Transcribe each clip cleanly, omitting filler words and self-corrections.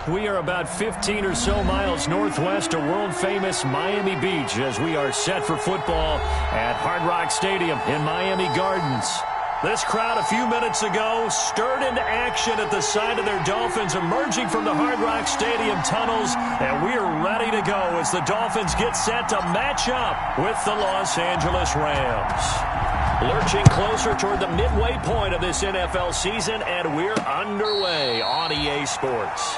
We are about 15 or so miles northwest of world-famous Miami Beach as we are set for football at Hard Rock Stadium in Miami Gardens. This crowd a few minutes ago stirred into action at the side of their Dolphins emerging from the Hard Rock Stadium tunnels, and we are ready to go as the Dolphins get set to match up with the Los Angeles Rams. Lurching closer toward the midway point of this NFL season, and we're underway on EA Sports.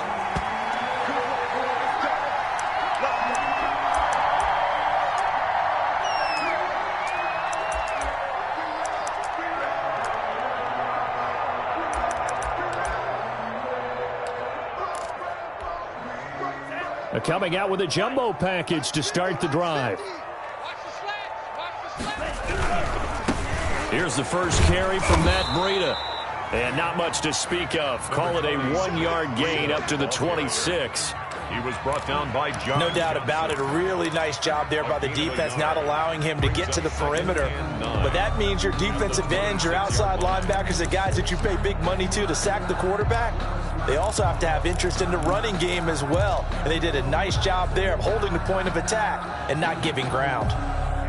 Coming out with a jumbo package to start the drive. Here's the first carry from Matt Breida. And not much to speak of. Call it a 1-yard gain up to the 26. He was brought down by John. No doubt about it. A really nice job there by the defense, not allowing him to get to the perimeter. But that means your defensive ends, your outside linebackers, the guys that you pay big money to sack the quarterback, they also have to have interest in the running game as well. And they did a nice job there of holding the point of attack and not giving ground.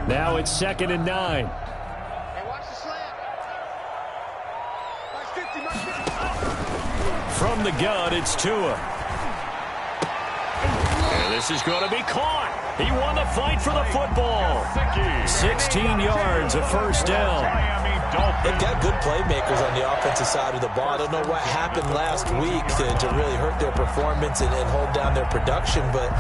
Now it's 2nd and 9. Hey, watch the slant. Watch 50. From the gun, it's Tua. And this is going to be caught. He won the fight for the football. 16 yards, a first down. They've got good playmakers on the offensive side of the ball. I don't know what happened last week to really hurt their performance and hold down their production, but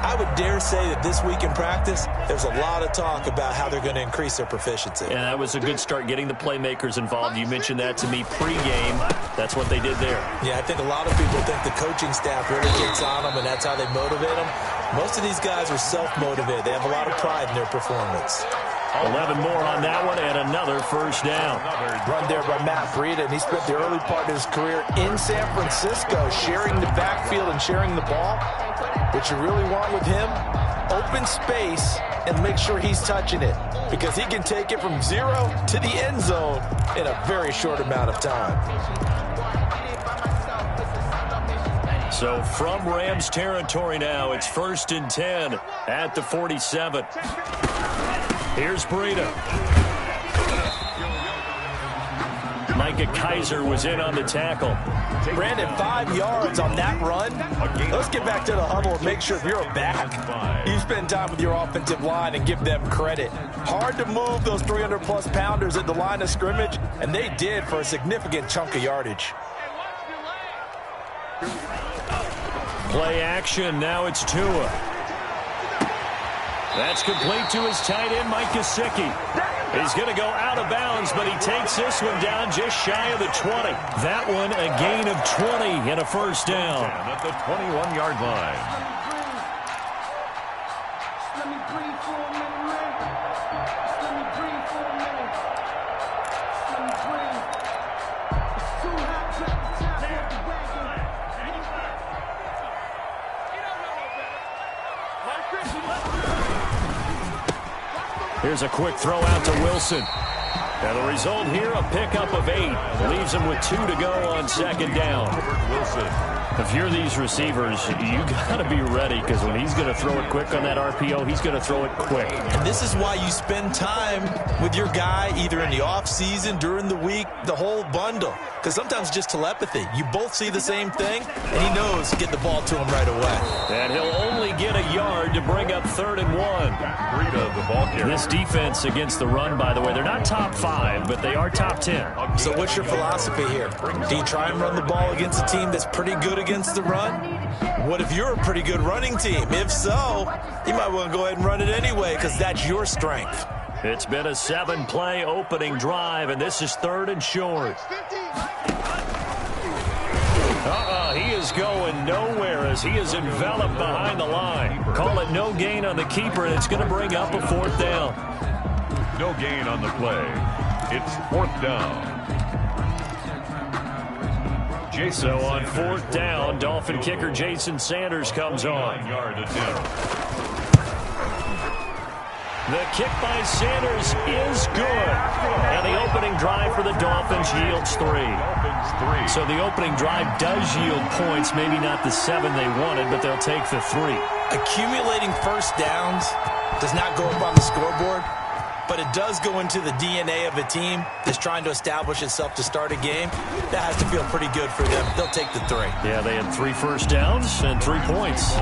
I would dare say that this week in practice, there's a lot of talk about how they're going to increase their proficiency. And that was a good start, getting the playmakers involved. You mentioned that to me pregame. That's what they did there. Yeah, I think a lot of people think the coaching staff really gets on them, and that's how they motivate them. Most of these guys are self-motivated. They have a lot of pride in their performance. 11 more on that one, and another first down. Run there by Matt Breida, and he spent the early part of his career in San Francisco sharing the backfield and sharing the ball. What you really want with him, open space and make sure he's touching it, because he can take it from 0 to the end zone in a very short amount of time. So from Rams territory now, it's 1st and 10 at the 47. Here's Breida. Micah Kaiser was in on the tackle. Brandon, 5 yards on that run. Let's get back to the huddle and make sure if you're a back, you spend time with your offensive line and give them credit. Hard to move those 300-plus pounders at the line of scrimmage, and they did for a significant chunk of yardage. Play action. Now it's Tua. That's complete to his tight end, Mike Gesicki. He's going to go out of bounds, but he takes this one down just shy of the 20. That one a gain of 20 and a first down. At the 21-yard line. Let me breathe for a minute, man. Let me breathe for a minute. Let me breathe. It's too hot to the top of the wagon. You don't know no better. Here's a quick throw out to Wilson. And the result here, a pickup of 8. Leaves him with 2 to go on 2nd down. Wilson. If you're these receivers, you got to be ready, because when he's going to throw it quick on that RPO, he's going to throw it quick. And this is why you spend time with your guy either in the offseason, during the week, the whole bundle. Because sometimes just telepathy. You both see the same thing, and he knows to get the ball to him right away. And he'll only get a yard to bring up 3rd and 1. Breida, the ball carrier. This defense against the run, by the way, they're not top 5, but they are top 10. So what's your philosophy here? Do you try and run the ball against a team that's pretty good against the run? What if you're a pretty good running team? If so, you might want to go ahead and run it anyway, because that's your strength. It's been a 7-play opening drive, and this is 3rd and short. He is going nowhere as he is enveloped behind the line. Call it no gain on the keeper, and it's going to bring up a 4th down. No gain on the play. It's 4th down. So on 4th down, Dolphin kicker Jason Sanders comes on. The kick by Sanders is good. And the opening drive for the Dolphins yields 3. It's 3. So the opening drive does yield points, maybe not the 7 they wanted, but they'll take the 3. Accumulating first downs does not go up on the scoreboard, but it does go into the DNA of a team that's trying to establish itself to start a game. That has to feel pretty good for them. They'll take the 3. Yeah, they had 3 first downs and 3 points.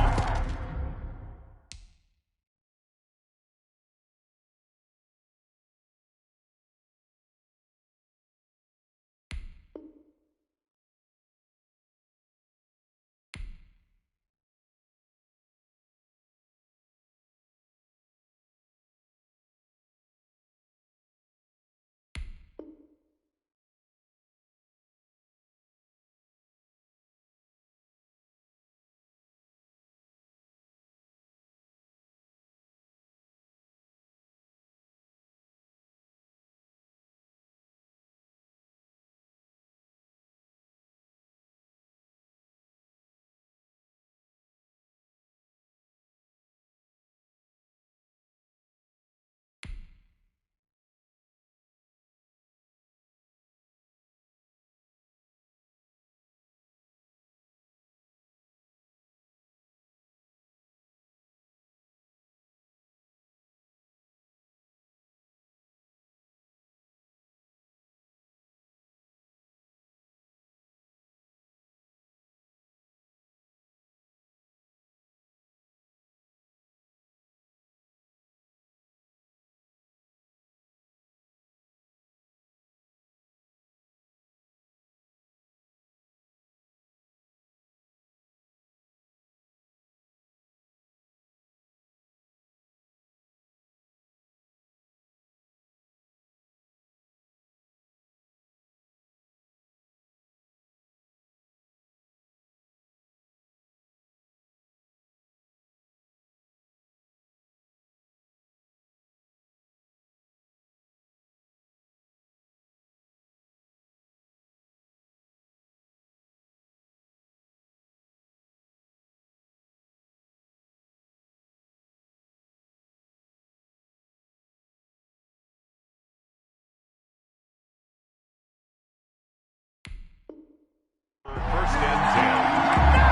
First and 10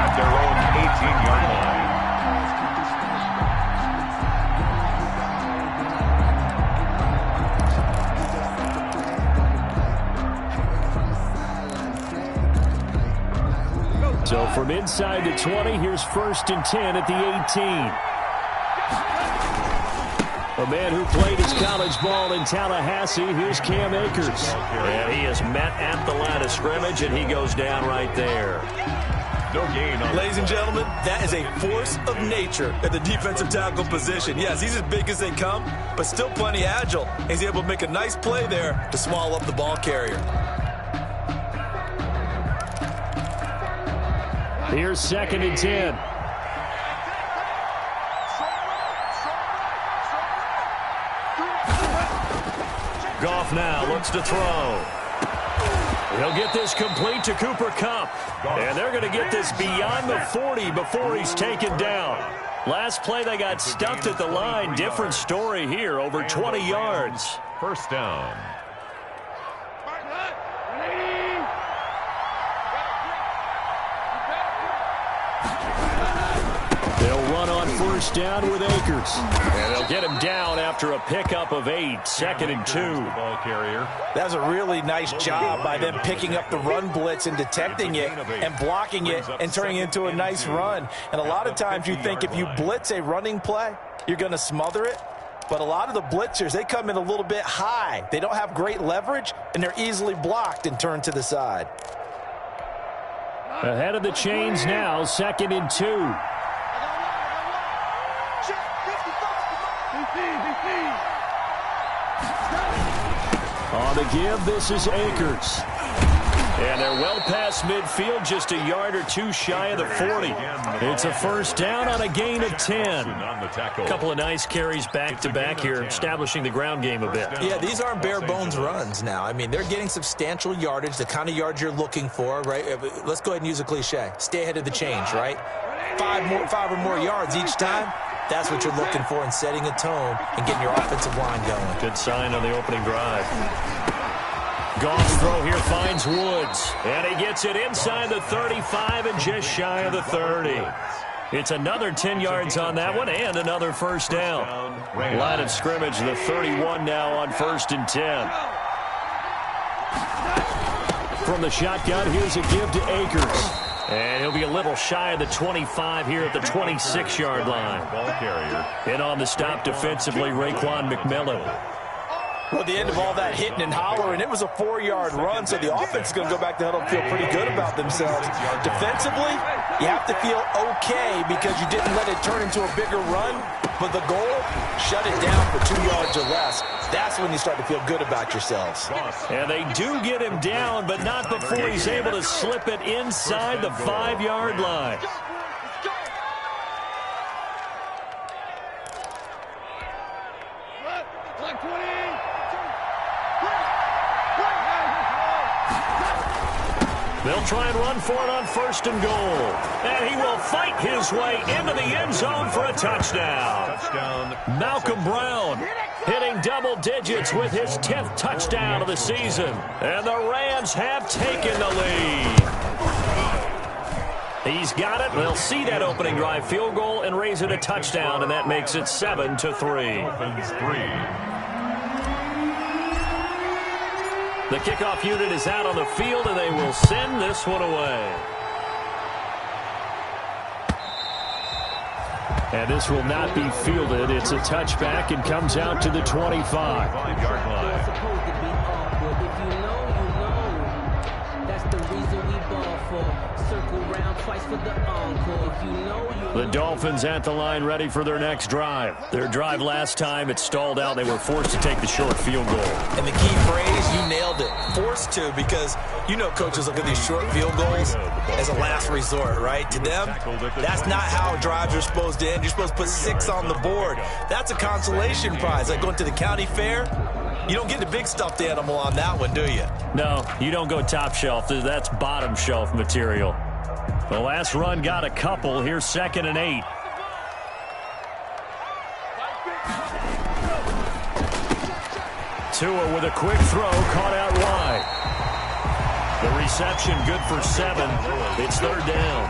at their own 18-yard line. So from inside the 20, here's first and 10 at the 18. A man who played his college ball in Tallahassee, here's Cam Akers. And he is met at the line of scrimmage, and he goes down right there. No gain on. Ladies and gentlemen, that is a force of nature at the defensive tackle position. Yes, he's as big as they come, but still plenty agile. He's able to make a nice play there to swallow up the ball carrier. Here's second and 10. Goff now looks to throw. He'll get this complete to Cooper Kupp. And they're going to get this beyond the 40 before he's taken down. Last play they got stuffed at the line. Different story here, over 20 yards. First down. They'll run on first down with Akers. And they'll get him down after a pickup of 8. Second and 2. Ball carrier. That was a really nice job by them picking up the run blitz and detecting it and blocking it and turning it into a nice run. And a lot of times you think if you blitz a running play, you're going to smother it. But a lot of the blitzers, they come in a little bit high. They don't have great leverage, and they're easily blocked and turned to the side. Ahead of the chains now, second and 2. On the give, this is Akers. And they're well past midfield, just a yard or two shy of the 40. It's a first down on a gain of 10. A couple of nice carries back-to-back here, establishing the ground game a bit. Yeah, these aren't bare-bones runs now. I mean, they're getting substantial yardage, the kind of yards you're looking for, right? Let's go ahead and use a cliche. Stay ahead of the change, right? Five or more yards each time. That's what you're looking for in setting a tone and getting your offensive line going. Good sign on the opening drive. Goff's throw here finds Woods. And he gets it inside the 35 and just shy of the 30. It's another 10 yards on that one and another first down. Line of scrimmage, the 31 now on 1st and 10. From the shotgun, here's a give to Akers. And he'll be a little shy of the 25 here at the 26-yard line. Ball carrier. And on the stop defensively, Raekwon McMillan. Well, at the end of all that hitting and hollering, it was a 4-yard run, so the offense is going to go back to huddle and feel pretty good about themselves. Defensively, you have to feel okay because you didn't let it turn into a bigger run, but the goal, shut it down for 2 yards or less. That's when you start to feel good about yourselves. And they do get him down, but not before he's able to slip it inside the 5-yard line. They'll try and run for it on 1st and goal. And he will fight his way into the end zone for a touchdown. Malcolm Brown hitting double digits with his 10th touchdown of the season. And the Rams have taken the lead. He's got it. They'll see that opening drive field goal and raise it a touchdown, and that makes it 7-3. Dolphins 3. The kickoff unit is out on the field, and they will send this one away. And this will not be fielded. It's a touchback and comes out to the 25. 5-yard line. The Dolphins at the line ready for their next drive. Their drive last time, it stalled out. They were forced to take the short field goal. And the key phrase, you nailed it. Forced to, because you know coaches look at these short field goals as a last resort, right? To them, that's not how drives are supposed to end. You're supposed to put 6 on the board. That's a consolation prize. Like going to the county fair, you don't get the big stuffed animal on that one, do you? No, you don't go top shelf. That's bottom shelf material. The last run got a couple. Here's 2nd and 8. Tua with a quick throw, caught out wide. The reception good for 7. It's 3rd down.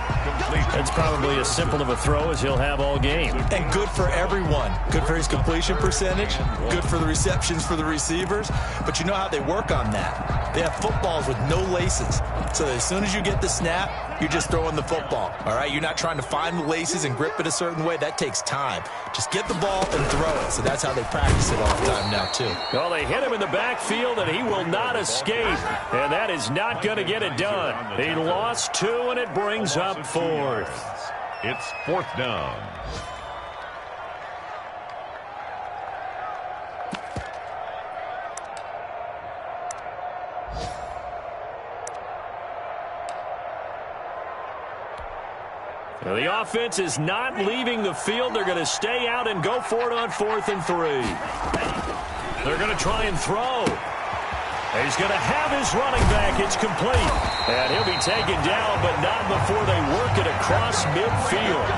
It's probably as simple of a throw as he'll have all game. And good for everyone. Good for his completion percentage. Good for the receptions for the receivers. But you know how they work on that. They have footballs with no laces. So as soon as you get the snap, you're just throwing the football. All right? You're not trying to find the laces and grip it a certain way. That takes time. Just get the ball and throw it. So that's how they practice it all the time now, too. Well, they hit him in the backfield, and he will not escape. And that is not going to get it done. He lost 2, and it brings up 4th. It's 4th down. Well, the offense is not leaving the field. They're going to stay out and go for it on 4th and 3. They're going to try and throw. He's going to have his running back. It's complete. And he'll be taken down, but not before they work it across midfield.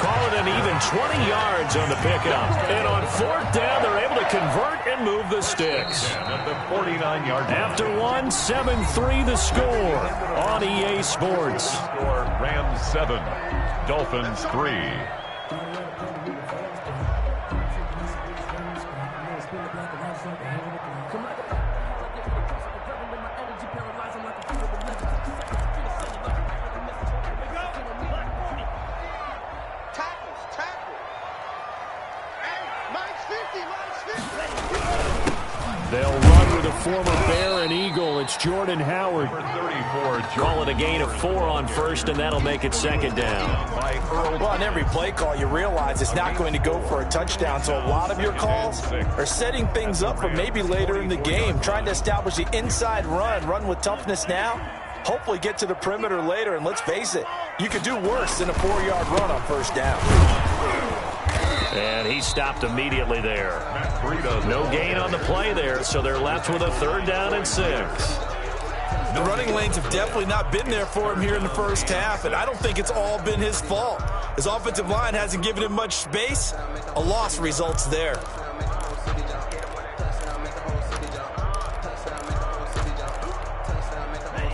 Call it an even 20 yards on the pickup. And on 4th down, they're able to convert and move the sticks. At the 49-yard line. After 7-3 the score on EA Sports. Score Rams 7, Dolphins 3. They'll run with a former Bear and Eagle. It's Jordan Howard. 34. Call it a gain of 4 on 1st, and that'll make it 2nd down. Well, on every play call, you realize it's not going to go for a touchdown. So a lot of your calls are setting things up for maybe later in the game, trying to establish the inside run with toughness now. Hopefully get to the perimeter later, and let's face it, you could do worse than a 4-yard run on 1st down. And he stopped immediately there. No gain on the play there, so they're left with a 3rd down and 6. The running lanes have definitely not been there for him here in the first half, and I don't think it's all been his fault. His offensive line hasn't given him much space. A loss results there.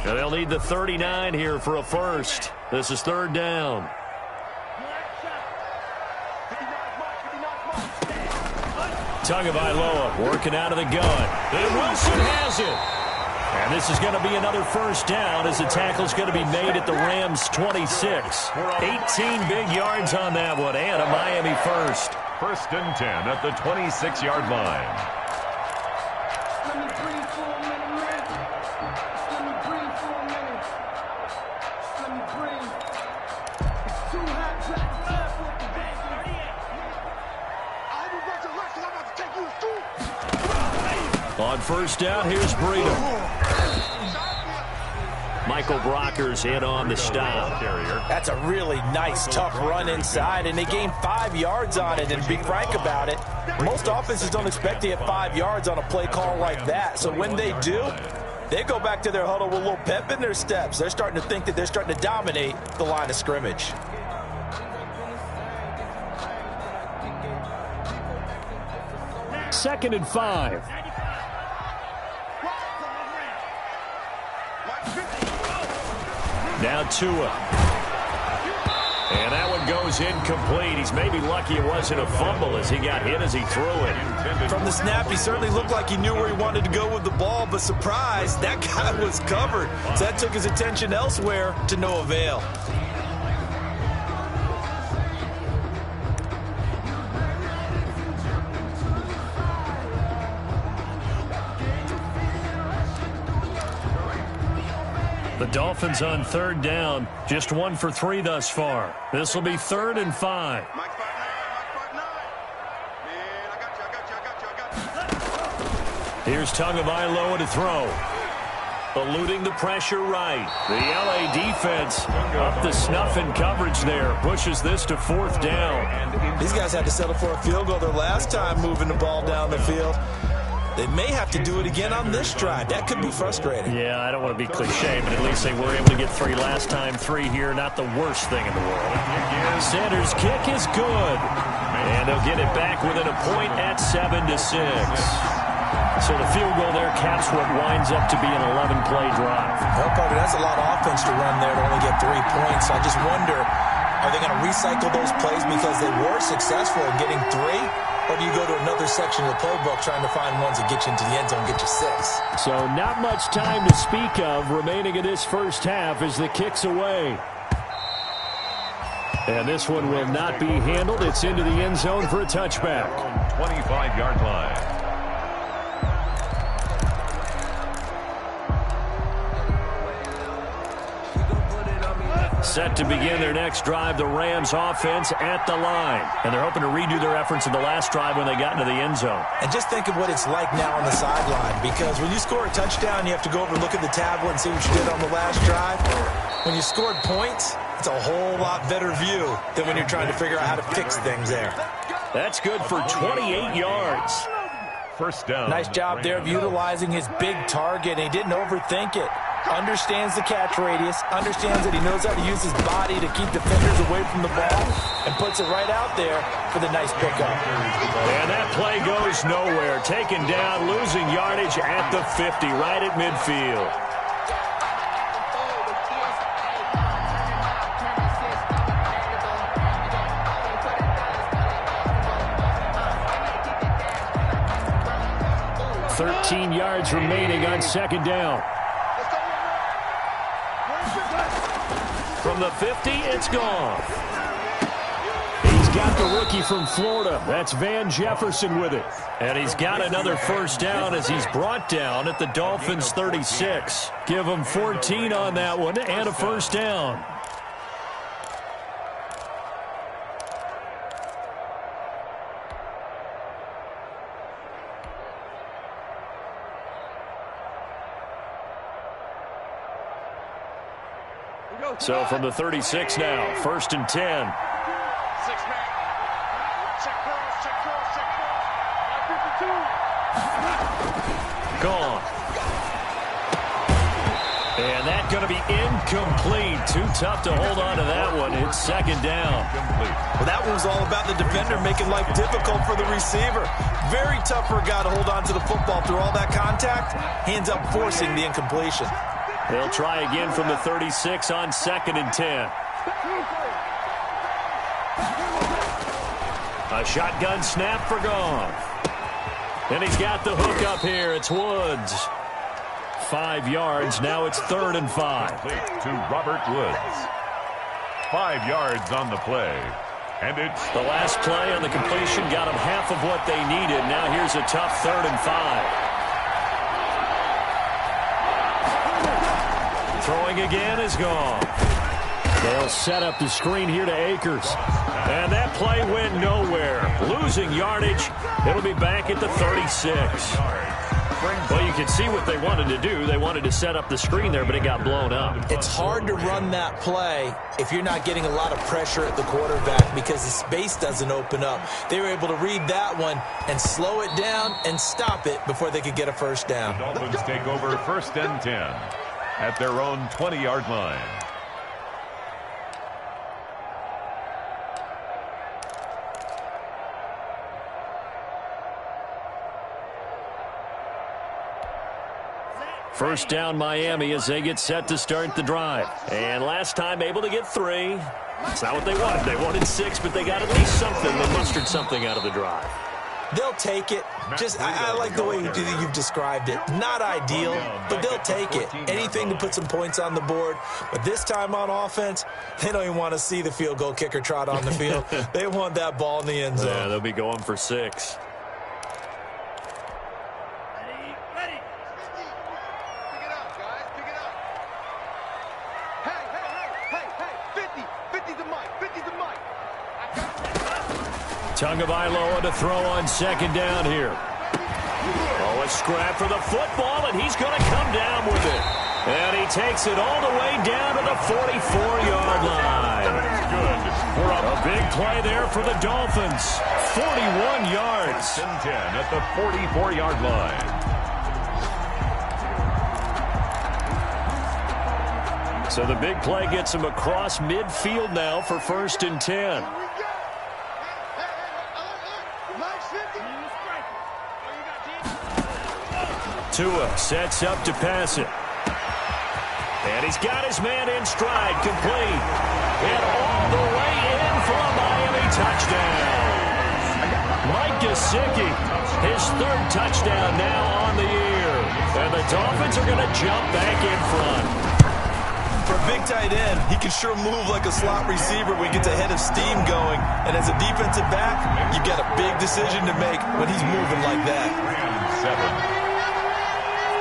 And they'll need the 39 here for a first. This is third down. Tagovailoa working out of the gun. And Wilson has it. And this is going to be another first down as the tackle's going to be made at the Rams' 26. 18 big yards on that one and a Miami first. First and 10 at the 26-yard line. Let me breathe for a minute, man. Let me breathe for a minute. Let me breathe. It's too hot to tap off the bench. I will resurrect because I'm about to take you to school. On first down, here's Breida. Michael Brocker's in on the stop. That's a really nice, tough run inside, and they gained 5 yards on it. And to be frank about it, most offenses don't expect to get 5 yards on a play call like that. So when they do, they go back to their huddle with a little pep in their steps. They're starting to think that they're starting to dominate the line of scrimmage. Second and 5. Now Tua. And that one goes incomplete. He's maybe lucky it wasn't a fumble as he got hit as he threw it. From the snap, he certainly looked like he knew where he wanted to go with the ball, but surprise, that guy was covered. So that took his attention elsewhere to no avail. The Dolphins on third down, just 1 for 3 thus far. This will be 3rd and 5. Here's Tagovailoa to throw. Eluding the pressure right. The LA defense up the snuff in coverage there. Pushes this to 4th down. These guys had to settle for a field goal their last time moving the ball down the field. They may have to do it again on this drive. That could be frustrating. Yeah, I don't want to be cliche, but at least they were able to get 3 last time. 3 here, not the worst thing in the world. Sanders' kick is good. And they'll get it back within a point at 7-6. So the field goal there caps what winds up to be an 11-play drive. Well, Parker, that's a lot of offense to run there to only get 3 points. I just wonder, are they going to recycle those plays because they were successful in getting 3? Or do you go to another section of the playbook trying to find ones that get you into the end zone and get you 6? So not much time to speak of remaining in this first half as the kick's away. And this one will not be handled. It's into the end zone for a touchback. 25-yard line. Set to begin their next drive, the Rams offense at the line. And they're hoping to redo their efforts in the last drive when they got into the end zone. And just think of what it's like now on the sideline, because when you score a touchdown, you have to go over and look at the tablet and see what you did on the last drive. When you scored points, it's a whole lot better view than when you're trying to figure out how to fix things there. That's good for 28 yards. First down. Nice job there of utilizing his big target, and he didn't overthink it. Understands the catch radius, understands that he knows how to use his body to keep defenders away from the ball, and puts it right out there for the nice pickup. And that play goes nowhere. Taken down, losing yardage at the 50, right at midfield. $13 yards remaining on second down. From the 50, it's gone. He's got the rookie from Florida. That's Van Jefferson with it. And he's got another first down as he's brought down at the Dolphins' 36. Give him 14 on that one and a first down. So from the 36 now, 1st and 10. 6-man. Check cross, check cross, check cross. 52. Gone. And that's going to be incomplete. Too tough to hold on to that one. It's second down. Well, that one was all about the defender making life difficult for the receiver. Very tough for a guy to hold on to the football through all that contact. Hands up forcing the incompletion. They'll try again from the 36 on 2nd and 10. A shotgun snap for Goff. And he's got the hook up here. It's Woods. 5 yards. Now it's 3rd and 5. To Robert Woods. 5 yards on the play. And it's the last play on the completion got them half of what they needed. Now here's a tough 3rd and 5. Throwing again is gone. They'll set up the screen here to Akers. And that play went nowhere. Losing yardage. It'll be back at the 36. Well, you can see what they wanted to do. They wanted to set up the screen there, but it got blown up. It's hard to run that play if you're not getting a lot of pressure at the quarterback because the space doesn't open up. They were able to read that one and slow it down and stop it before they could get a first down. The Dolphins take over 1st and 10 at their own 20-yard line. First down Miami as they get set to start the drive. And last time able to get 3. That's not what they wanted. They wanted 6, but they got at least something. They mustered something out of the drive. They'll take it. I like the way you've described it. Not ideal, but they'll take it. Anything to put some points on the board. But this time on offense, they don't even want to see the field goal kicker trot on the field. They want that ball in the end zone. Yeah, they'll be going for 6. Tagovailoa to throw on 2nd down here. Oh, a scrap for the football, and he's going to come down with it. And he takes it all the way down to the 44-yard line. A big play there for the Dolphins. 41 yards. 10 at the 44-yard line. So the big play gets him across midfield now for 1st and 10. Tua sets up to pass it. And he's got his man in stride, complete. And all the way in for a Miami touchdown. Mike Gesicki, his 3rd touchdown now on the year. And the Dolphins are going to jump back in front. For a big tight end, he can sure move like a slot receiver when he gets a head of steam going. And as a defensive back, you've got a big decision to make when he's moving like that. 7.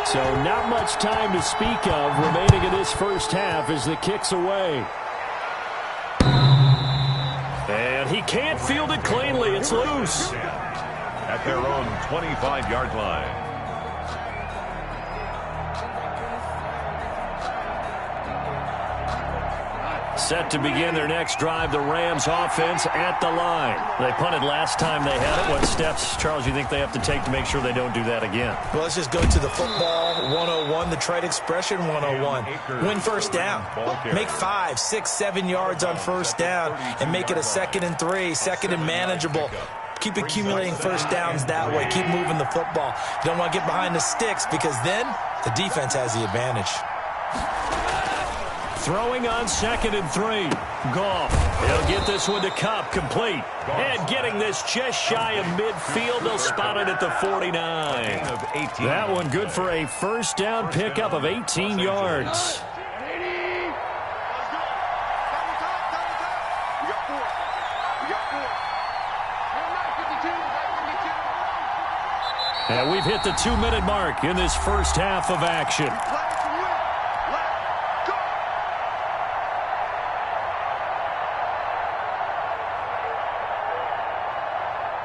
So not much time to speak of remaining in this first half as the kick's away. And he can't field it cleanly. It's loose. At their own 25-yard line. Set to begin their next drive, the Rams offense at the line. They punted last time they had it. What steps, Charles, you think they have to take to make sure they don't do that again? Well, let's just go to the football 101, the trade expression 101. Win first down. Make 5, 6, 7 yards on first down and make it a 2nd and 3, 2nd and manageable. Keep accumulating first downs that way. Keep moving the football. You don't want to get behind the sticks because then the defense has the advantage. Throwing on 2nd and 3. Goff. He'll get this one to Kupp, complete. And getting this just shy of midfield. They'll spot it at the 49. That one good for a first down pickup of 18 yards. And we've hit the 2-minute mark in this first half of action.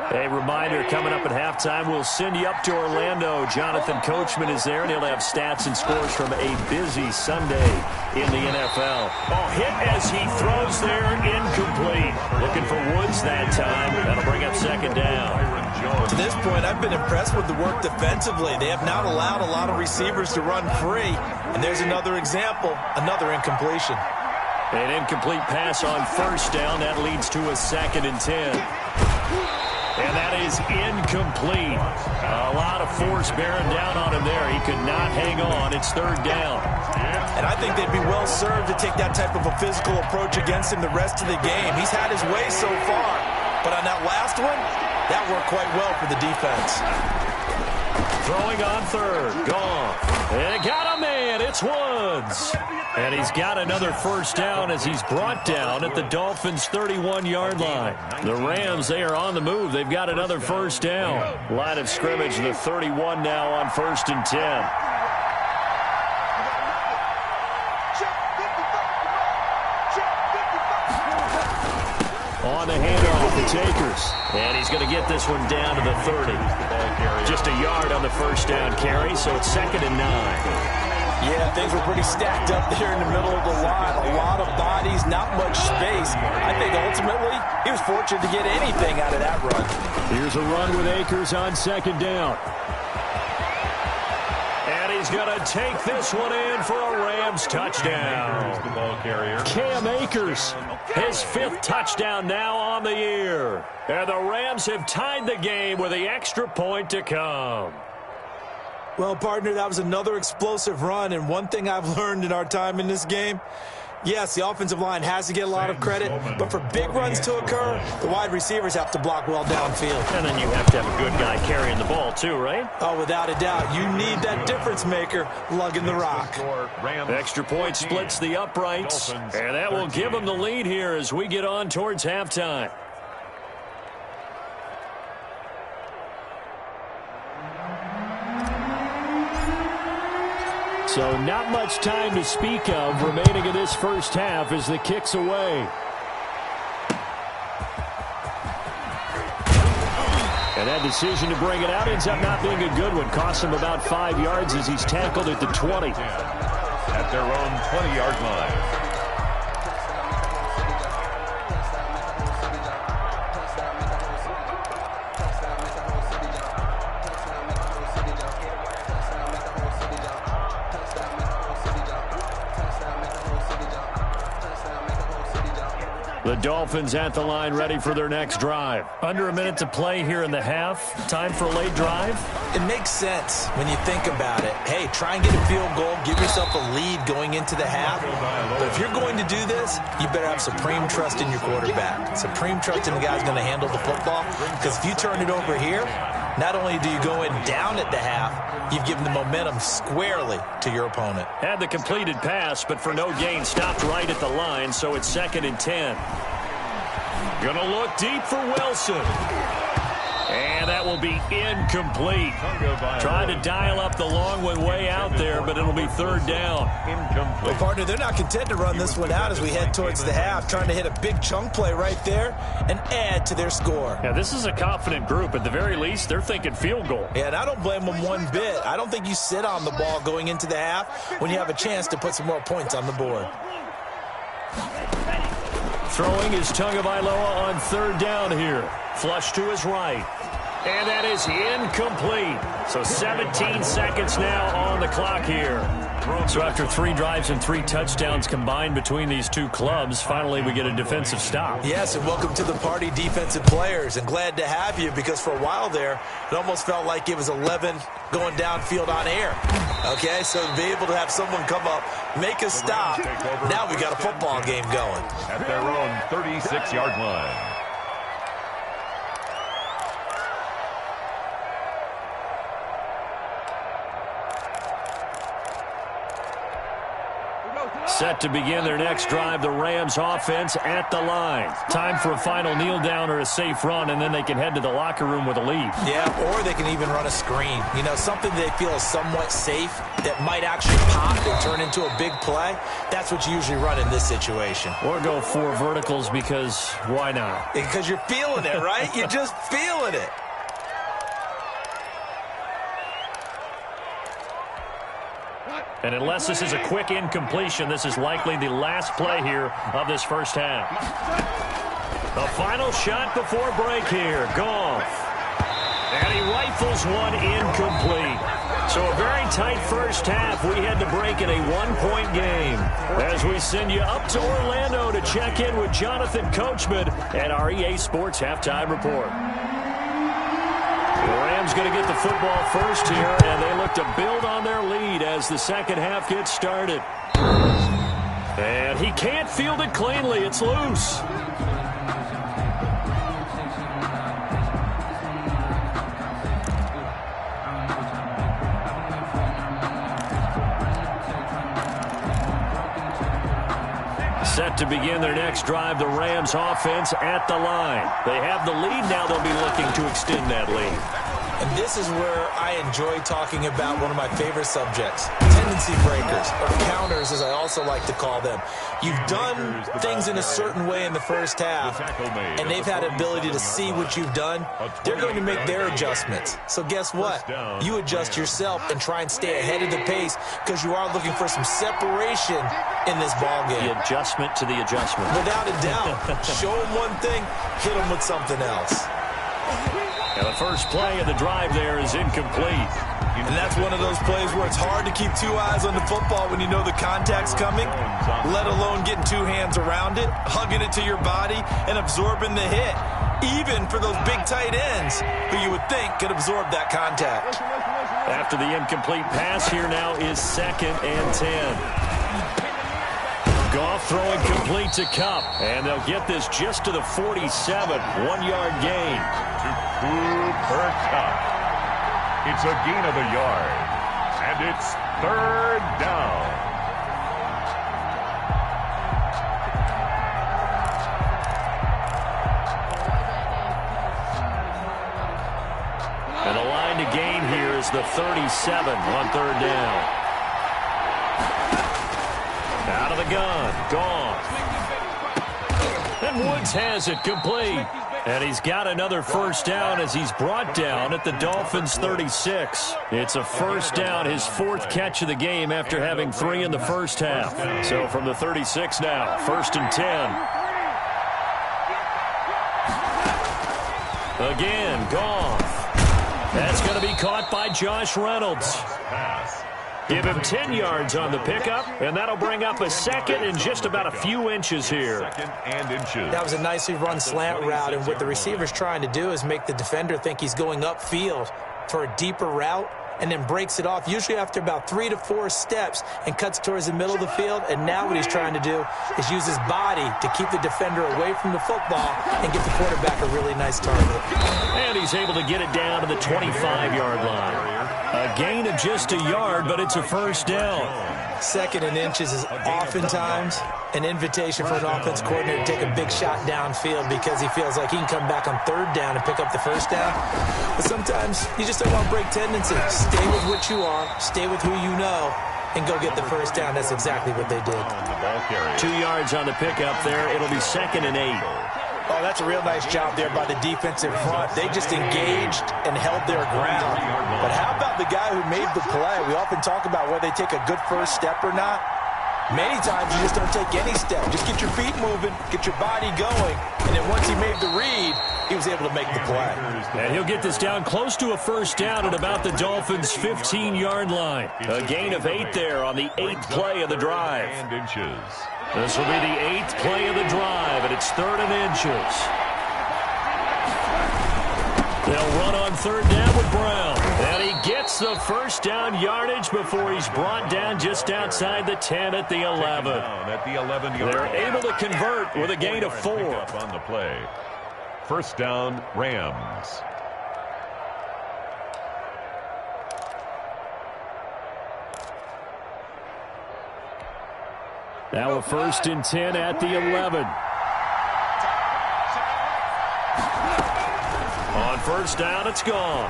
A reminder, coming up at halftime, we'll send you up to Orlando. Jonathan Coachman is there, and he'll have stats and scores from a busy Sunday in the NFL. Oh, hit as he throws there, incomplete. Looking for Woods that time. That'll bring up 2nd down. To this point, I've been impressed with the work defensively. They have not allowed a lot of receivers to run free. And there's another example, another incompletion. An incomplete pass on first down. That leads to a 2nd and 10. And that is incomplete. A lot of force bearing down on him there. He could not hang on. It's 3rd down. And I think they'd be well served to take that type of a physical approach against him the rest of the game. He's had his way so far, but on that last one, that worked quite well for the defense. Throwing on third. Gone. And got a man. It's Woods. And he's got another first down as he's brought down at the Dolphins' 31-yard line. The Rams, they are on the move. They've got another first down. Line of scrimmage, the 31 now on 1st and 10. On the handoff, it's Akers. And he's going to get this one down to the 30. Just a yard on the first down carry, so it's 2nd and 9. Yeah, things were pretty stacked up there in the middle of the line. A lot of bodies, not much space. I think ultimately he was fortunate to get anything out of that run. Here's a run with Akers on 2nd down. And he's going to take this one in for a Rams touchdown. The ball carrier. Cam Akers, his 5th touchdown now on the year. And the Rams have tied the game with the extra point to come. Well, partner, that was another explosive run, and one thing I've learned in our time in this game, yes, the offensive line has to get a lot of credit, but for big runs to occur, the wide receivers have to block well downfield. And then you have to have a good guy carrying the ball too, right? Oh, without a doubt. You need that difference maker lugging the rock. Extra point splits the uprights, and that will give them the lead here as we get on towards halftime. So not much time to speak of remaining in this first half as the kick's away. And that decision to bring it out ends up not being a good one. Costs him about 5 yards as he's tackled at the 20. At their own 20-yard line. The Dolphins at the line ready for their next drive. Under a minute to play here in the half. Time for a late drive. It makes sense when you think about it. Hey, try and get a field goal. Give yourself a lead going into the half. But if you're going to do this, you better have supreme trust in your quarterback. Supreme trust in the guy who's going to handle the football. Because if you turn it over here, not only do you go in down at the half, you've given the momentum squarely to your opponent. Had the completed pass, but for no gain, stopped right at the line, so it's 2nd and 10. Gonna look deep for Wilson. And that will be incomplete. Trying to dial up the long one way out there, but it'll be 3rd down. Well, partner, they're not content to run this one out as we head towards the half, trying to hit a big chunk play right there and add to their score. Yeah, this is a confident group. At the very least, they're thinking field goal. Yeah, and I don't blame them one bit. I don't think you sit on the ball going into the half when you have a chance to put some more points on the board. Throwing is Tagovailoa on 3rd down here. Flush to his right. And that is incomplete. So 17 seconds now on the clock here. So after 3 drives and 3 touchdowns combined between these two clubs, finally we get a defensive stop. Yes, and welcome to the party, defensive players. And glad to have you because for a while there, it almost felt like it was 11 going downfield on air. Okay, so to be able to have someone come up, make a stop, now we got a football game going. At their own 36-yard line. Set to begin their next drive, the Rams offense at the line. Time for a final kneel down or a safe run, and then they can head to the locker room with a lead. Yeah, or they can even run a screen. You know, something they feel is somewhat safe that might actually pop and turn into a big play. That's what you usually run in this situation. Or go 4 verticals because why not? Because you're feeling it, right? You're just feeling it. And unless this is a quick incompletion, this is likely the last play here of this first half. The final shot before break here. Goff. And he rifles one incomplete. So a very tight first half. We had to break in a 1-point game. As we send you up to Orlando to check in with Jonathan Coachman at our EA Sports Halftime Report. The Rams going to get the football first here, and they look to build on their lead as the second half gets started. And he can't field it cleanly. It's loose. Set to begin their next drive, the Rams offense at the line. They have the lead now. They'll be looking to extend that lead. And this is where I enjoy talking about one of my favorite subjects, tendency breakers, or counters as I also like to call them. You've done things in a certain way in the first half, and they've had the ability to see what you've done. They're going to make their adjustments. So guess what? You adjust yourself and try and stay ahead of the pace because you are looking for some separation in this ballgame. The adjustment to the adjustment. Without a doubt. Show them one thing, hit them with something else. And the first play of the drive there is incomplete. And that's one of those plays where it's hard to keep two eyes on the football when you know the contact's coming, let alone getting two hands around it, hugging it to your body, and absorbing the hit, even for those big tight ends who you would think could absorb that contact. After the incomplete pass, here now is 2nd and 10. Goff throwing complete to Kupp, and they'll get this just to the 47, 1-yard gain. To Cooper Kupp. It's a gain of a yard, and it's 3rd down. And the line to gain here is the 37 on 3rd down. Out of the gun, Goff. And Woods has it complete. And he's got another first down as he's brought down at the Dolphins' 36. It's a first down, his 4th catch of the game after having 3 in the first half. So from the 36 now, 1st and 10. Again, Goff. That's going to be caught by Josh Reynolds. Give him 10 yards on the pickup, and that'll bring up a 2nd and just about a few inches here. That was a nicely run slant route, and what the receiver's trying to do is make the defender think he's going upfield for a deeper route, and then breaks it off, usually after about 3 to 4 steps, and cuts towards the middle of the field. And now what he's trying to do is use his body to keep the defender away from the football and get the quarterback a really nice target. And he's able to get it down to the 25-yard line. A gain of just a yard, but it's a first down. 2nd and inches is oftentimes an invitation for an offense coordinator to take a big shot downfield because he feels like he can come back on 3rd down and pick up the first down. But sometimes you just don't want to break tendency. Stay with what you are, stay with who you know, and go get the first down. That's exactly what they did. 2 yards on the pickup there. It'll be 2nd and 8. Oh, that's a real nice job there by the defensive front. They just engaged and held their ground. But how about the guy who made the play? We often talk about whether they take a good first step or not. Many times you just don't take any step. Just get your feet moving, get your body going, and then once he made the read, he was able to make the play. And he'll get this down close to a first down at about the Dolphins' 15-yard line. A gain of 8 there on the 8th play of the drive. This will be the 8th play of the drive, and it's 3rd and inches. They'll run on 3rd down with Brown. And he gets the first down yardage before he's brought down just outside the 10 at the 11. They're able to convert with a gain of 4. On the play. First down, Rams. Now a 1st and 10 at the 11. On first down, it's gone.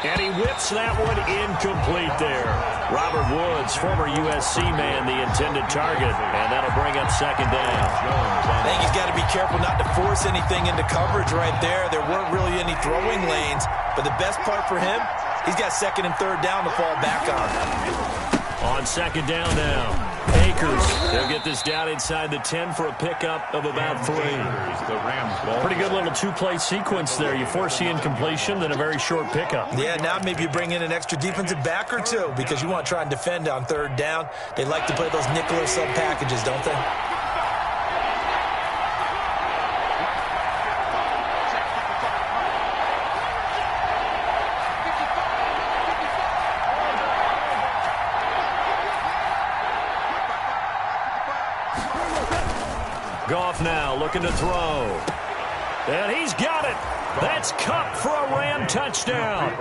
And he whips that one incomplete there. Robert Woods, former USC man, the intended target. And that'll bring up 2nd down. I think he's got to be careful not to force anything into coverage right there. There weren't really any throwing lanes. But the best part for him, he's got 2nd and 3rd down to fall back on. On 2nd down now. Akers, they'll get this down inside the 10 for a pickup of about 3. Pretty good little 2-play sequence there. You force the incompletion, then a very short pickup. Yeah, now maybe you bring in an extra defensive back or 2 because you want to try and defend on 3rd down. They like to play those nickel or sub packages, don't they? Goff now looking to throw. And he's got it. That's Kupp for a Ram touchdown.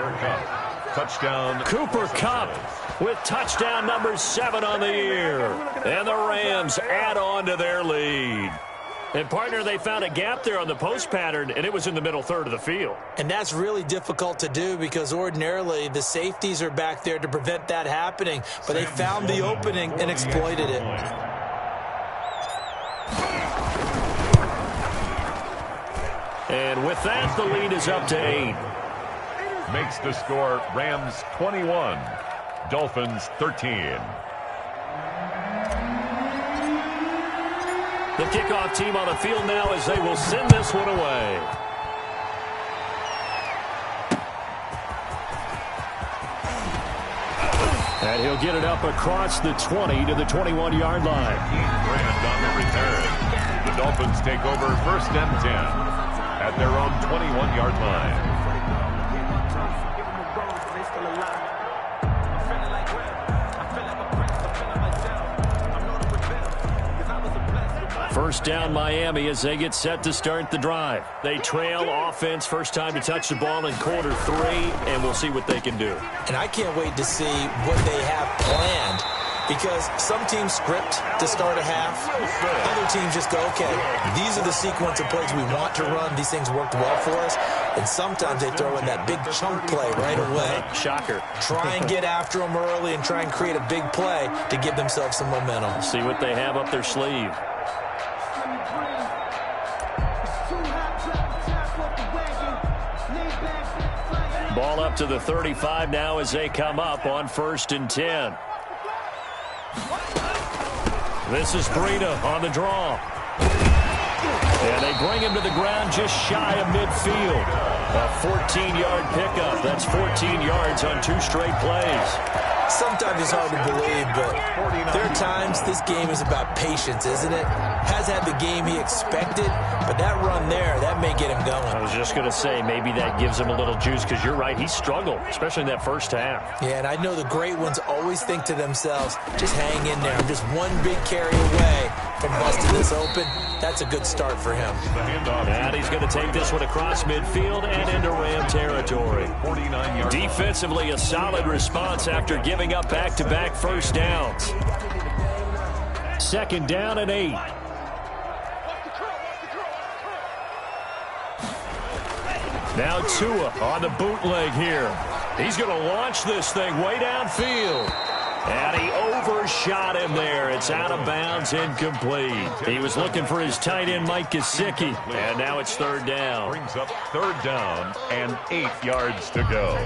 Touchdown. Cooper Kupp with touchdown number 7 on the year. And the Rams add on to their lead. And, partner, they found a gap there on the post pattern, and it was in the middle third of the field. And that's really difficult to do because ordinarily the safeties are back there to prevent that happening. But they found the opening and exploited it. And with that, the lead is up to 8. Makes the score Rams 21, Dolphins 13. The kickoff team on the field now as they will send this one away. And he'll get it up across the 20 to the 21-yard line. Brand on the return. The Dolphins take over 1st and 10 at their own 21-yard line. First down Miami as they get set to start the drive. They trail offense, first time to touch the ball in quarter 3, and we'll see what they can do. And I can't wait to see what they have planned because some teams script to start a half. Other teams just go, okay, these are the sequence of plays we want to run. These things worked well for us. And sometimes they throw in that big chunk play right away. Shocker. Try and get after them early and try and create a big play to give themselves some momentum. See what they have up their sleeve. Ball up to the 35 now as they come up on 1st and 10. This is Breida on the draw. And they bring him to the ground just shy of midfield. A 14-yard pickup. That's 14 yards on 2 straight plays. Sometimes it's hard to believe, but there are times this game is about patience, isn't it? Has had the game he expected, but that run there, that may get him going. I was just going to say, maybe that gives him a little juice because you're right, he struggled, especially in that first half. Yeah, and I know the great ones always think to themselves, just hang in there. I'm just one big carry away from busting this open. That's a good start for him. And he's going to take this one across midfield and into Ram territory. Defensively, a solid response after giving up back-to-back first downs. 2nd down and 8. Now Tua on the bootleg here. He's going to launch this thing way downfield. And he overshot him there. It's out of bounds, incomplete. He was looking for his tight end, Mike Gesicki. And now it's 3rd down. Brings up 3rd down and 8 yards to go.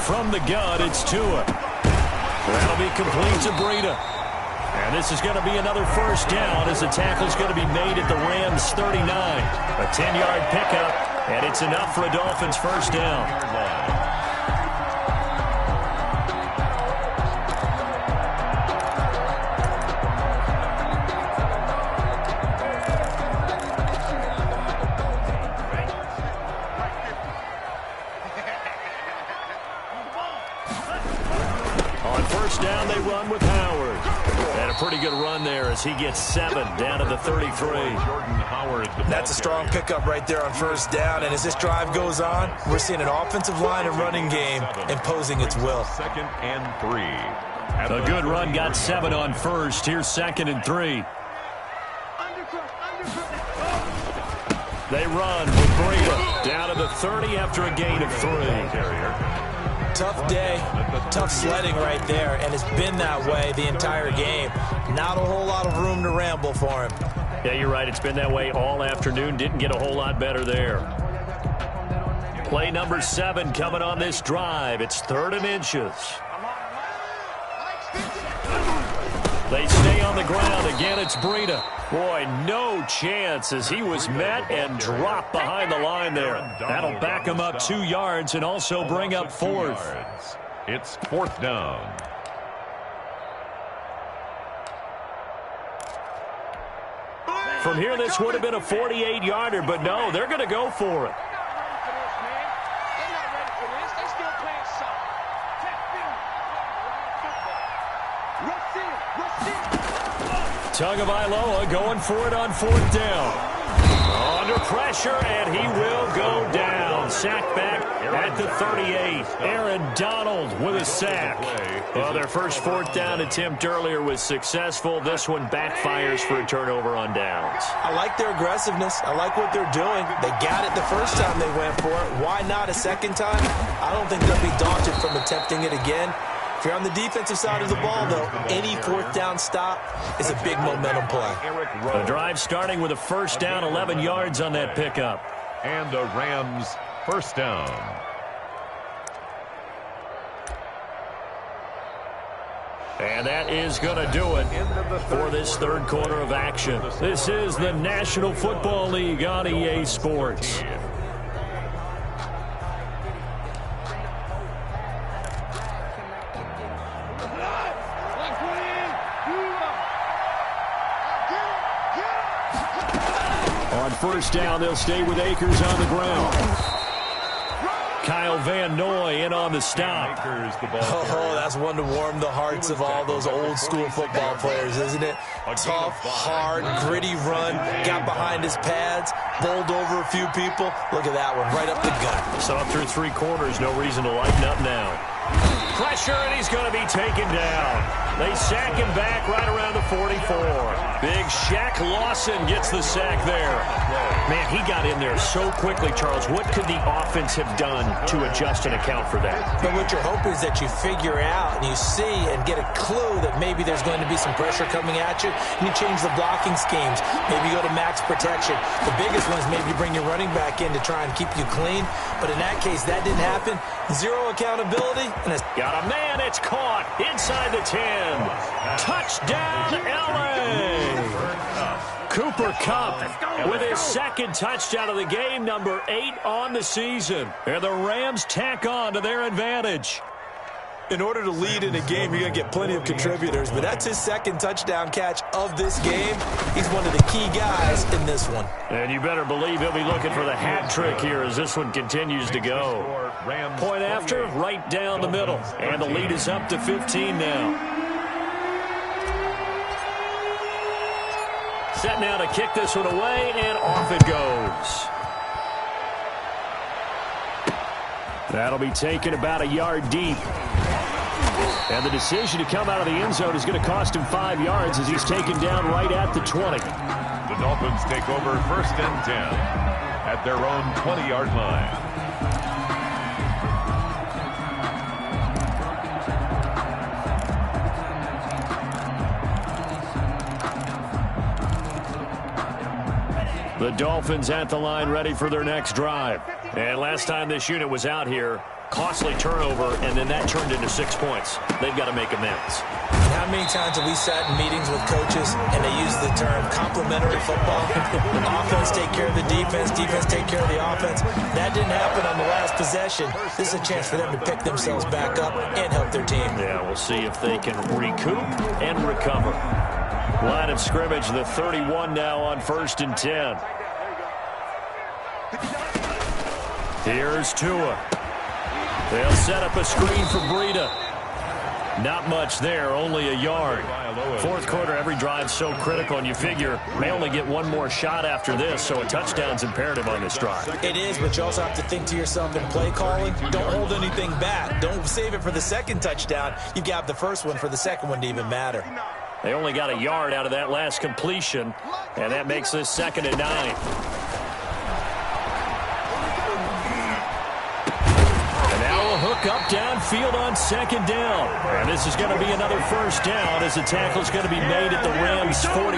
From the gun, it's Tua. That'll be complete to Breida. And this is going to be another first down as the tackle's going to be made at the Rams' 39. A 10-yard pickup, and it's enough for a Dolphins first down. Down they run with Howard. And a pretty good run there as he gets 7 down to the 33. That's a strong pickup right there on 1st down. And as this drive goes on, we're seeing an offensive line and running game imposing its will. 2nd and 3. A good run got 7 on 1st. Here's 2nd and 3. They run with Breida down to the 30 after a gain of 3. Tough day, tough sledding right there, and it's been that way the entire game. Not a whole lot of room to ramble for him. Yeah, you're right. It's been that way all afternoon. Didn't get a whole lot better there. Play number 7 coming on this drive. It's 3rd and inches. They stay on the ground. Again, it's Breida. Boy, no chance as he was met and dropped behind the line there. That'll back him up 2 yards and also bring up 4th. It's 4th down. From here, this would have been a 48-yarder, but no, they're going to go for it. Tagovailoa going for it on 4th down. Under pressure, and he will go down. Sacked back at the 38. Aaron Donald with a sack. Well, their first 4th down attempt earlier was successful. This one backfires for a turnover on downs. I like their aggressiveness. I like what they're doing. They got it the first time they went for it. Why not a second time? I don't think they'll be daunted from attempting it again. If you're on the defensive side of the ball, though, any 4th down stop is a big momentum play. The drive starting with a 1st down, 11 yards on that pickup. And the Rams 1st down. And that is going to do it for this 3rd quarter of action. This is the National Football League on EA Sports. On 1st down, they'll stay with Akers on the ground. Kyle Van Noy in on the stop. Oh, that's one to warm the hearts of all those old-school football players, isn't it? Tough, hard, gritty run, got behind his pads, bowled over a few people. Look at that one, right up the gut. So through 3 quarters, no reason to lighten up now. Pressure, and he's going to be taken down. They sack him back right around the 44. Big Shaq Lawson gets the sack there. Man, he got in there so quickly, Charles. What could the offense have done to adjust and account for that? But what you're hoping is that you figure out and you see and get a clue that maybe there's going to be some pressure coming at you. And you change the blocking schemes. Maybe you go to max protection. The biggest one is maybe you bring your running back in to try and keep you clean. But in that case, that didn't happen. Zero accountability. And it's got a man. It's caught inside the 10. Touchdown, L.A. Cooper Kupp with his 2nd touchdown of the game, number 8 on the season. And the Rams tack on to their advantage. In order to lead in a game, you're going to get plenty of contributors, but that's his 2nd touchdown catch of this game. He's one of the key guys in this one. And you better believe he'll be looking for the hat trick here as this one continues to go. Point after, right down the middle. And the lead is up to 15 now. Set now to kick this one away, and off it goes. That'll be taken about a yard deep. And the decision to come out of the end zone is going to cost him 5 yards as he's taken down right at the 20. The Dolphins take over 1st and 10 at their own 20-yard line. The Dolphins at the line ready for their next drive. And last time this unit was out here, costly turnover, and then that turned into 6 points. They've got to make amends. How many times have we sat in meetings with coaches and they use the term complementary football? Offense take care of the defense, defense take care of the offense. That didn't happen on the last possession. This is a chance for them to pick themselves back up and help their team. Yeah, we'll see if they can recoup and recover. Line of scrimmage, the 31 now on 1st and 10. Here's Tua. They'll set up a screen for Breida. Not much there, only a yard. 4th quarter, every drive so critical, and you figure may only get one more shot after this, so a touchdown's imperative on this drive. It is, but you also have to think to yourself in play calling, don't hold anything back. Don't save it for the 2nd touchdown. You got the first one for the 2nd one to even matter. They only got a yard out of that last completion, and that makes this 2nd and 9. Hook up downfield on 2nd down. And this is going to be another 1st down as the tackle's going to be made at the Rams' 43.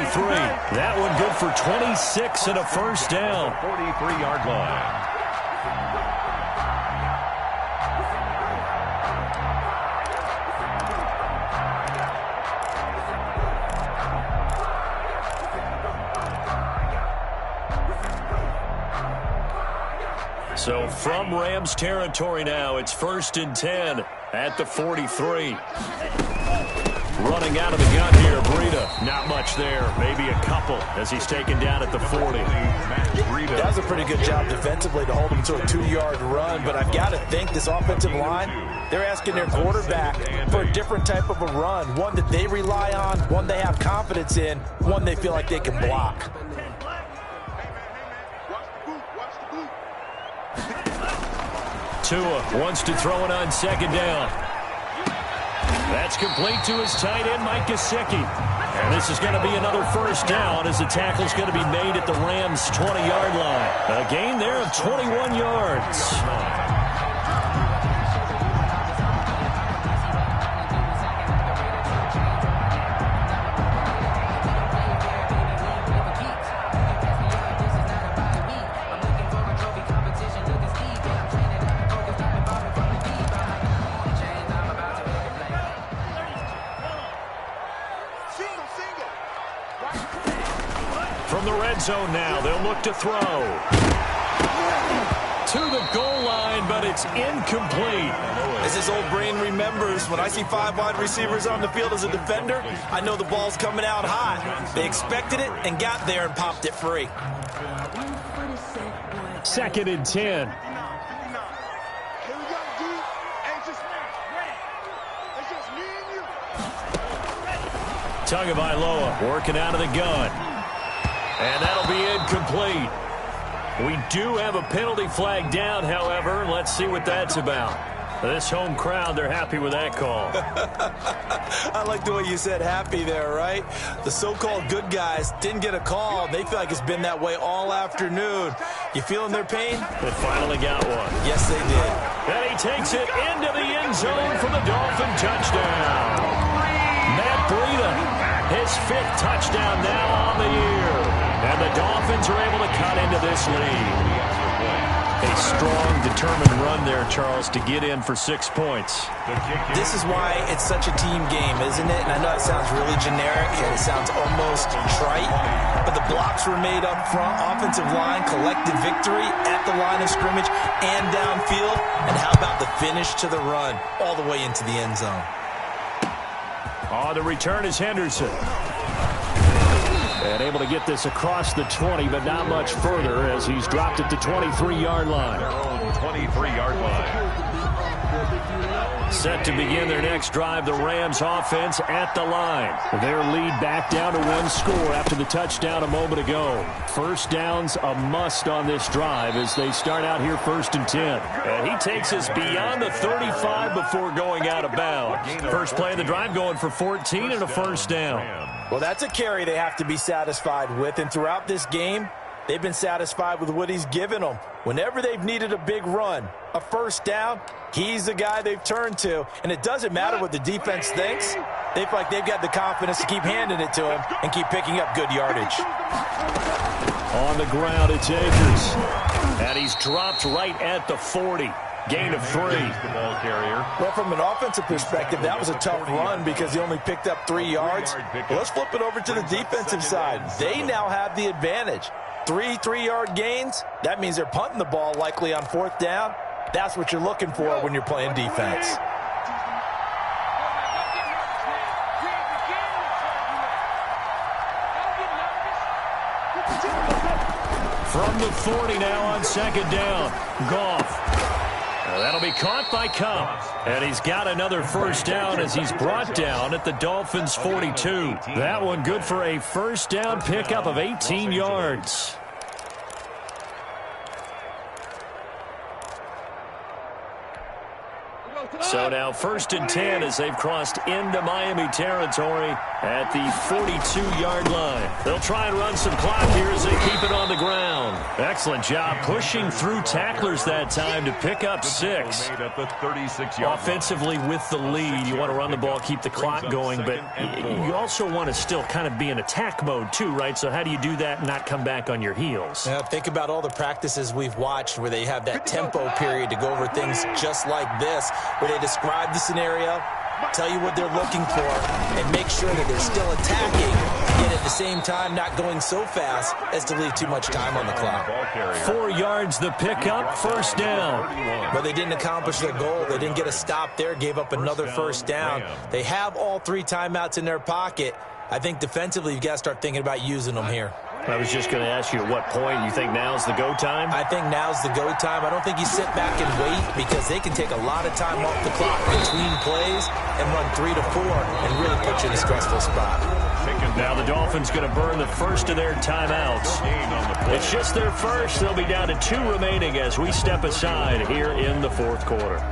That one good for 26 and a 1st down. 43-yard line. So from Rams territory now, it's 1st and 10 at the 43. running out of the gun here. Breida, not much there. Maybe a couple as he's taken down at the 40. That was a pretty good job defensively to hold him to a 2-yard run, but I've got to think this offensive line, they're asking their quarterback for a different type of a run, one that they rely on, one they have confidence in, one they feel like they can block. Tua wants to throw it on second down. That's complete to his tight end, Mike Gesicki. And this is going to be another first down as the tackle's going to be made at the Rams' 20-yard line. A gain there of 21 yards. From the red zone now, they'll look to throw. To the goal line, but it's incomplete. As his old brain remembers, when I see 5 wide receivers on the field as a defender, I know the ball's coming out hot. They expected it and got there and popped it free. 2nd and 10. Tagovailoa working out of the gun. And that'll be incomplete. We do have a penalty flag down, however. Let's see what that's about. This home crowd, they're happy with that call. I like the way you said happy there, right? The so-called good guys didn't get a call. They feel like it's been that way all afternoon. You feeling their pain? They finally got one. Yes, they did. And he takes it into the end zone for the Dolphin touchdown. Matt Breida, his 5th touchdown now on the year. And the Dolphins are able to cut into this lead. A strong, determined run there, Charles, to get in for 6 points. This is why it's such a team game, isn't it? And I know it sounds really generic and it sounds almost trite, but the blocks were made up front, offensive line, collective victory at the line of scrimmage and downfield. And how about the finish to the run all the way into the end zone? Oh, the return is Henderson. And able to get this across the 20, but not much further as he's dropped at the 23-yard line. 23-yard line. Set to begin their next drive, the Rams offense at the line. Their lead back down to 1 score after the touchdown a moment ago. First down's a must on this drive as they start out here 1st and 10. And he takes us beyond the 35 before going out of bounds. First play of the drive going for 14 and a first down. Well, that's a carry they have to be satisfied with, and throughout this game, they've been satisfied with what he's given them. Whenever they've needed a big run, a first down, he's the guy they've turned to, and it doesn't matter what the defense thinks. They feel like they've got the confidence to keep handing it to him and keep picking up good yardage. On the ground, it's Akers, and he's dropped right at the 40. Gain of 3. The ball carrier. Well, from an offensive perspective, that was a tough run because he only picked up 3 yards. Well, let's flip it over to the defensive side. They now have the advantage. 3 3-yard gains. That means they're punting the ball likely on 4th down. That's what you're looking for when you're playing defense. From the 40 now on 2nd down. Goff. That'll be caught by Kupp. And he's got another first down as he's brought down at the Dolphins' 42. That one good for a first down pickup of 18 yards. So now 1st and 10 as they've crossed into Miami territory at the 42-yard line. They'll try and run some clock here as they keep it on the ground. Excellent job pushing through tacklers that time to pick up 6. Offensively with the lead, you want to run the ball, keep the clock going, but you also want to still kind of be in attack mode too, right? So how do you do that and not come back on your heels? Yeah, think about all the practices we've watched where they have that tempo period to go over things just like this, where they describe the scenario, tell you what they're looking for, and make sure that they're still attacking yet at the same time not going so fast as to leave too much time on the clock. 4 yards the pickup, first down. But they didn't accomplish their goal. They didn't get a stop there, gave up another first down. They have all 3 timeouts in their pocket. I think defensively you've got to start thinking about using them here. I was just going to ask you at what point you think now's the go time? I think now's the go time. I don't think you sit back and wait because they can take a lot of time off the clock between plays and run 3 to 4 and really put you in a stressful spot. Now the Dolphins going to burn the first of their timeouts. It's just their first. They'll be down to 2 remaining as we step aside here in the fourth quarter.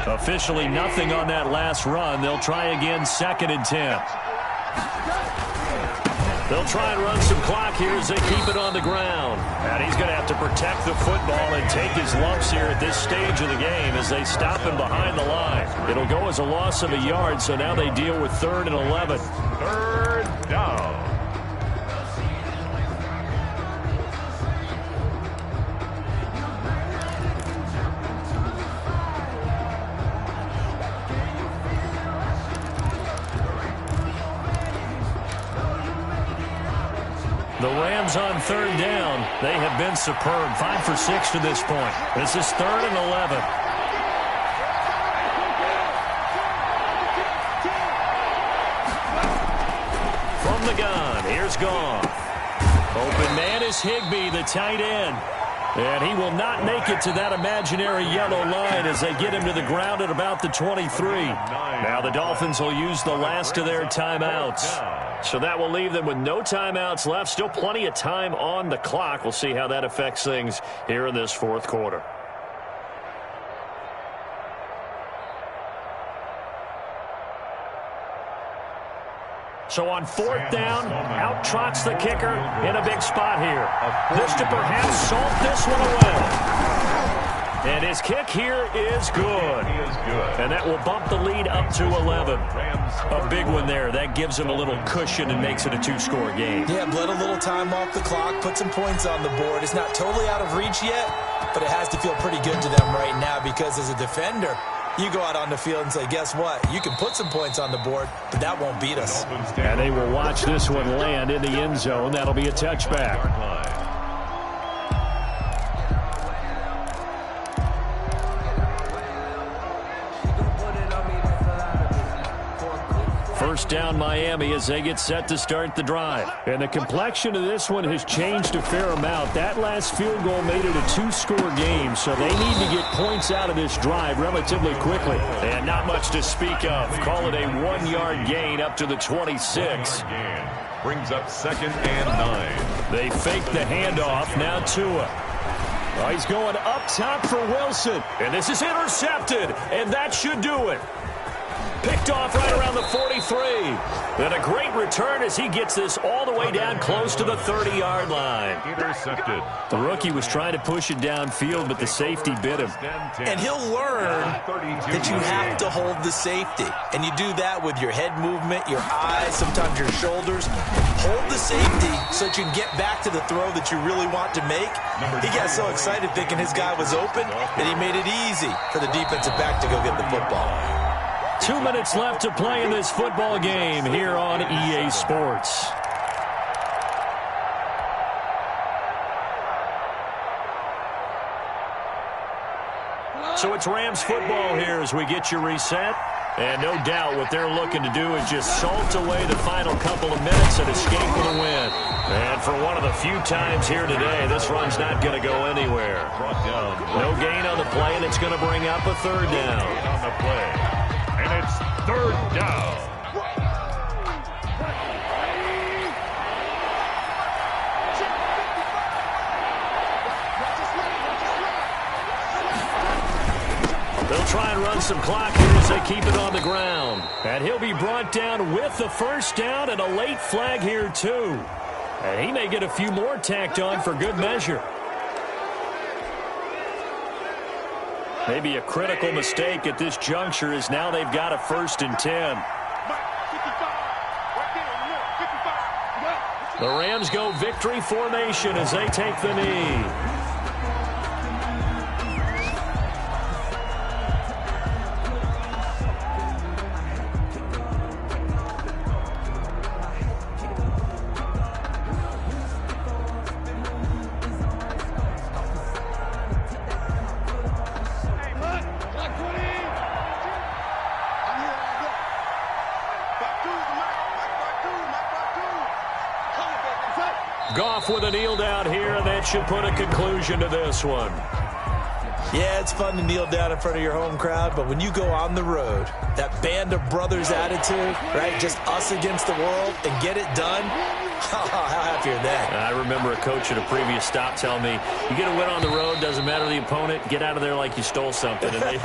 Officially nothing on that last run. They'll try again, 2nd and 10. They'll try and run some clock here as they keep it on the ground. And he's going to have to protect the football and take his lumps here at this stage of the game as they stop him behind the line. It'll go as a loss of a yard, so now they deal with 3rd and 11. 3rd down. The Rams on 3rd down. They have been superb. 5 for 6 to this point. This is 3rd and 11. From the gun, here's Goff. Open man is Higbee, the tight end. And he will not make it to that imaginary yellow line as they get him to the ground at about the 23. Now the Dolphins will use the last of their timeouts. So that will leave them with no timeouts left. Still plenty of time on the clock. We'll see how that affects things here in this fourth quarter. So on 4th down, out trots the kicker in a big spot here. This to perhaps salt this one away. And his kick here is good. And that will bump the lead up to 11. A big one there. That gives him a little cushion and makes it a 2-score game. Yeah, bled a little time off the clock, put some points on the board. It's not totally out of reach yet, but it has to feel pretty good to them right now because as a defender, you go out on the field and say, guess what? You can put some points on the board, but that won't beat us. And they will watch this one land in the end zone. That'll be a touchback. First down Miami as they get set to start the drive. And the complexion of this one has changed a fair amount. That last field goal made it a 2-score game, so they need to get points out of this drive relatively quickly. And not much to speak of. Call it a 1-yard gain up to the 26. Brings up 2nd and 9. They fake the handoff. Now Tua. Oh, he's going up top for Wilson. And this is intercepted. And that should do it. Picked off right around the 43. And a great return as he gets this all the way down close to the 30-yard line. Intercepted. The rookie was trying to push it downfield, but the safety bit him. And he'll learn that you have to hold the safety. And you do that with your head movement, your eyes, sometimes your shoulders. Hold the safety so that you can get back to the throw that you really want to make. He got so excited thinking his guy was open that he made it easy for the defensive back to go get the football. 2 minutes left to play in this football game here on EA Sports. So it's Rams football here as we get you reset. And no doubt what they're looking to do is just salt away the final couple of minutes and escape with a win. And for one of the few times here today, this run's not going to go anywhere. No gain on the play, and it's going to bring up a 3rd down. On the play. And it's 3rd down. They'll try and run some clock here as they keep it on the ground. And he'll be brought down with the first down and a late flag here, too. And he may get a few more tacked on for good measure. Maybe a critical mistake at this juncture is now they've got a 1st and 10. The Rams go victory formation as they take the knee. Goff with a kneel down here, and that should put a conclusion to this one. Yeah, it's fun to kneel down in front of your home crowd, but when you go on the road, that band of brothers attitude, right, just us against the world, and get it done, how happy are they? I remember a coach at a previous stop telling me, you get a win on the road, doesn't matter the opponent, get out of there like you stole something, and they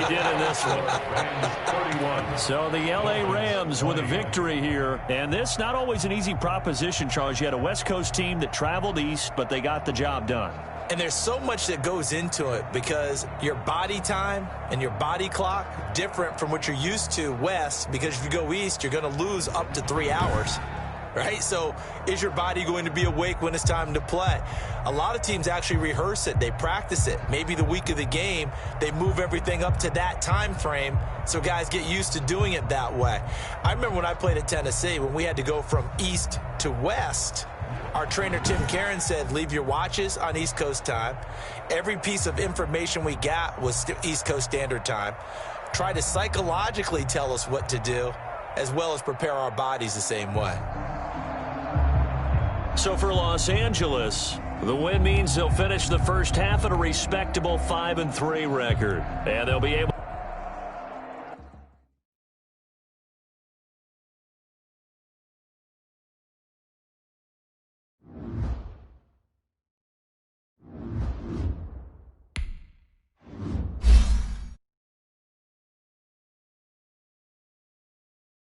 did in this one. So the L.A. Rams with a victory here, and this not always an easy proposition, Charles. You had a West Coast team that traveled east, but they got the job done. And there's so much that goes into it because your body time and your body clock different from what you're used to west, because if you go east, you're going to lose up to 3 hours, right? So is your body going to be awake when it's time to play? A lot of teams actually rehearse it. They practice it. Maybe the week of the game, they move everything up to that time frame so guys get used to doing it that way. I remember when I played at Tennessee, when we had to go from east to west, our trainer, Tim Karen, said, leave your watches on East Coast time. Every piece of information we got was East Coast Standard Time. Try to psychologically tell us what to do, as well as prepare our bodies the same way. So for Los Angeles, the win means they'll finish the first half at a respectable 5-3 record. And they'll be able